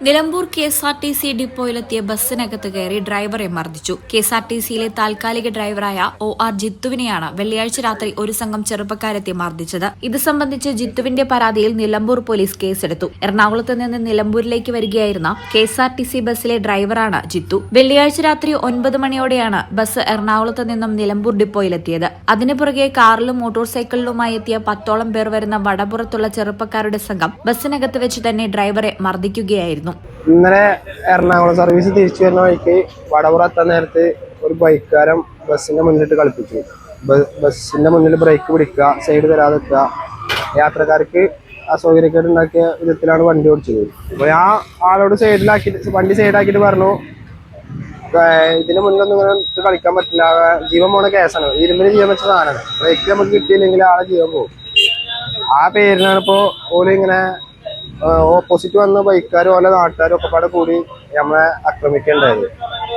Nilambur KSRTC ഡിപ്പോയിലെത്തിയ ബസ്സിനകത്ത് കയറി ഡ്രൈവറെ മർദ്ദിച്ചു. കെ.എസ്.ആർ.ടി.സിയിലെ താൽക്കാലിക ഡ്രൈവറായ ഒ.ആർ. ജിത്തുവിനെയാണ് വെള്ളിയാഴ്ച രാത്രി ഒരു സംഘം ചെറുപ്പക്കാരെത്തി മർദ്ദിച്ചത്. ഇത് സംബന്ധിച്ച് ജിത്തുവിന്റെ പരാതിയിൽ നിലമ്പൂർ പോലീസ് കേസെടുത്തു. എറണാകുളത്ത് നിന്ന് നിലമ്പൂരിലേക്ക് വരികയായിരുന്ന കെ.എസ്.ആർ.ടി.സി ബസ്സിലെ ഡ്രൈവറാണ് ജിത്തു. വെള്ളിയാഴ്ച രാത്രി 9 മണിയോടെയാണ് ബസ് എറണാകുളത്ത് നിന്നും നിലമ്പൂർ ഡിപ്പോയിലെത്തിയത്. അതിനു പുറകെ കാറിലും മോട്ടോർ സൈക്കിളിലുമായി എത്തിയ 10ഓളം പേർ വരുന്ന വടപുറത്തുള്ള ചെറുപ്പക്കാരുടെ സംഘം ബസ്സിനകത്ത് വെച്ച് തന്നെ ഡ്രൈവറെ മർദ്ദിക്കുകയായിരുന്നു. ഇന്നലെ എറണാകുളം സർവീസ് തിരിച്ചു വരുന്ന വഴിക്ക് വടപുറ എത്താൻ നേരത്ത് ഒരു ബൈക്കുകാരൻ ബസ്സിന്റെ മുന്നിലിട്ട് കളിപ്പിച്ചു. ബസ്സിന്റെ മുന്നിൽ ബ്രേക്ക് പിടിക്കുക, സൈഡ് തരാതെ എത്തുക, യാത്രക്കാർക്ക് അസൗകര്യക്കേട് ഉണ്ടാക്കിയ വിധത്തിലാണ് വണ്ടി ഓടിച്ചത്. അപ്പൊ ആ ആളോട് വണ്ടി സൈഡാക്കിയിട്ട് പറഞ്ഞു, ഇതിന് മുന്നൊന്നും ഇങ്ങനെ ഇട്ട് കളിക്കാൻ പറ്റില്ല, ജീവൻ പോണ കേസാണ്, ഇരുമ്പിന് ജീവൻ വെച്ച സാധനമാണ്, ബ്രേക്ക് നമുക്ക് കിട്ടിയില്ലെങ്കിൽ ആളെ ജീവൻ പോകും. ആ പേരിനാണ് ഇപ്പോ ഓല് ഇങ്ങനെ ഓപ്പോസിറ്റ് വന്ന ബൈക്കാരും ഓരോ നാട്ടുകാരും ഒക്കെ പാടെ കൂടി നമ്മളെ ആക്രമിക്കേണ്ടായത്.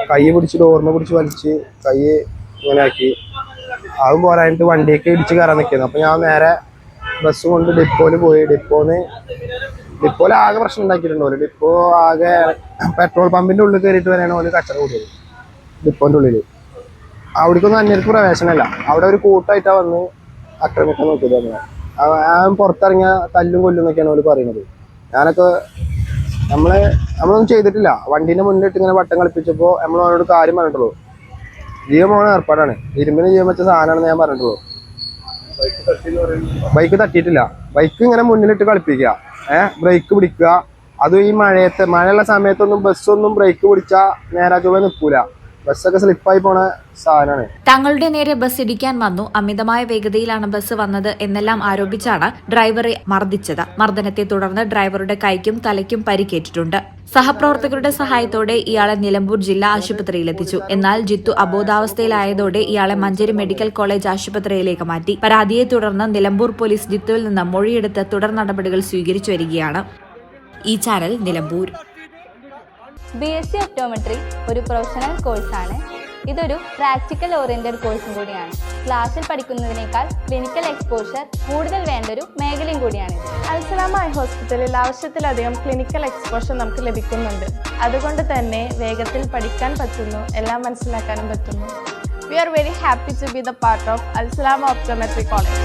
കൈ പിടിച്ച് ഡോറിനെ പിടിച്ച് വലിച്ച് കൈ ഇങ്ങനെ ആക്കി. അതും പോരായിട്ട് വണ്ടിയൊക്കെ ഇടിച്ച് കയറാൻ നിൽക്കുന്നത്. അപ്പൊ ഞാൻ നേരെ ബസ് കൊണ്ട് ഡിപ്പോയില് പോയി. ഡിപ്പോയിൽ ആകെ പ്രശ്നം ഉണ്ടാക്കിയിട്ടുണ്ടോ. ഡിപ്പോ ആകെ പെട്രോൾ പമ്പിന്റെ ഉള്ളിൽ കയറിയിട്ട് വരെയാണ് ഓല് കച്ചറ കൂടിയത്. ഡിപ്പോന്റെ ഉള്ളില് അവിടേക്കൊന്നും അന്യർക്ക് പ്രവേശനമല്ല. അവിടെ ഒരു കൂട്ടായിട്ടാ വന്ന് ആക്രമിക്കാൻ നോക്കിയത്. ഞാൻ പുറത്തിറങ്ങിയ തല്ലും കൊല്ലും എന്നൊക്കെയാണ് ഓല് പറയുന്നത്. ഞാനൊക്കെ നമ്മളൊന്നും ചെയ്തിട്ടില്ല. വണ്ടീന്റെ മുന്നിട്ട് ഇങ്ങനെ വട്ടം കളിപ്പിച്ചപ്പോ നമ്മൾ അവനോട് കാര്യം പറഞ്ഞിട്ടുള്ളൂ. ജീവൻ പോണ ഏർപ്പാടാണ്, ഇരുമ്പിന് ജീവൻ വെച്ച സാധനമാണെന്ന് ഞാൻ പറഞ്ഞിട്ടുള്ളൂ. ബൈക്ക് തട്ടിയിട്ടില്ല. ബൈക്ക് ഇങ്ങനെ മുന്നിലിട്ട് കളിപ്പിക്കുക, ബ്രേക്ക് പിടിക്കുക. അതും ഈ മഴയുള്ള സമയത്തൊന്നും ബസ്സൊന്നും ബ്രേക്ക് പിടിച്ചാൽ നേരാ ചൊവ്വേ നിൽക്കൂല. ബസ്സൊക്കെ സ്ലിപ്പായി പോണ സാധനമാണ്. തങ്ങളുടെ നേരെ ബസ് ഇടിക്കാൻ വന്നു, അമിതമായ വേഗതയിലാണ് ബസ് വന്നത് എന്നെല്ലാം ആരോപിച്ചാണ് ഡ്രൈവറെ മർദ്ദിച്ചത്. മർദ്ദനത്തെ തുടർന്ന് ഡ്രൈവറുടെ കൈക്കും തലയ്ക്കും പരിക്കേറ്റിട്ടുണ്ട്. സഹപ്രവർത്തകരുടെ സഹായത്തോടെ ഇയാളെ നിലമ്പൂർ ജില്ലാ ആശുപത്രിയിലെത്തിച്ചു. എന്നാൽ ജിത്തു അബോധാവസ്ഥയിലായതോടെ ഇയാളെ മഞ്ചേരി മെഡിക്കൽ കോളേജ് ആശുപത്രിയിലേക്ക് മാറ്റി. പരാതിയെ തുടർന്ന് നിലമ്പൂർ പോലീസ് ജിത്തുവിൽ നിന്ന് മൊഴിയെടുത്ത് തുടർ നടപടികൾ സ്വീകരിച്ചു വരികയാണ്. ഈ ചാനൽ നിലമ്പൂർ. BSc ഒപ്റ്റോമെട്രി ഒരു പ്രൊഫഷണൽ കോഴ്സാണ്. ഇതൊരു പ്രാക്ടിക്കൽ ഓറിയന്റഡ് കോഴ്സും കൂടിയാണ്. ക്ലാസ്സിൽ പഠിക്കുന്നതിനേക്കാൾ ക്ലിനിക്കൽ എക്സ്പോഷർ കൂടുതൽ വേണ്ടൊരു മേഖലയും കൂടിയാണ്. അൽസലാമ ഐ ഹോസ്പിറ്റലിൽ ആവശ്യത്തിലധികം ക്ലിനിക്കൽ എക്സ്പോഷർ നമുക്ക് ലഭിക്കുന്നുണ്ട്. അതുകൊണ്ട് തന്നെ വേഗത്തിൽ പഠിക്കാൻ പറ്റുന്നു, എല്ലാം മനസ്സിലാക്കാനും പറ്റുന്നു. We are very happy to be the part of Al Salama Optometry College.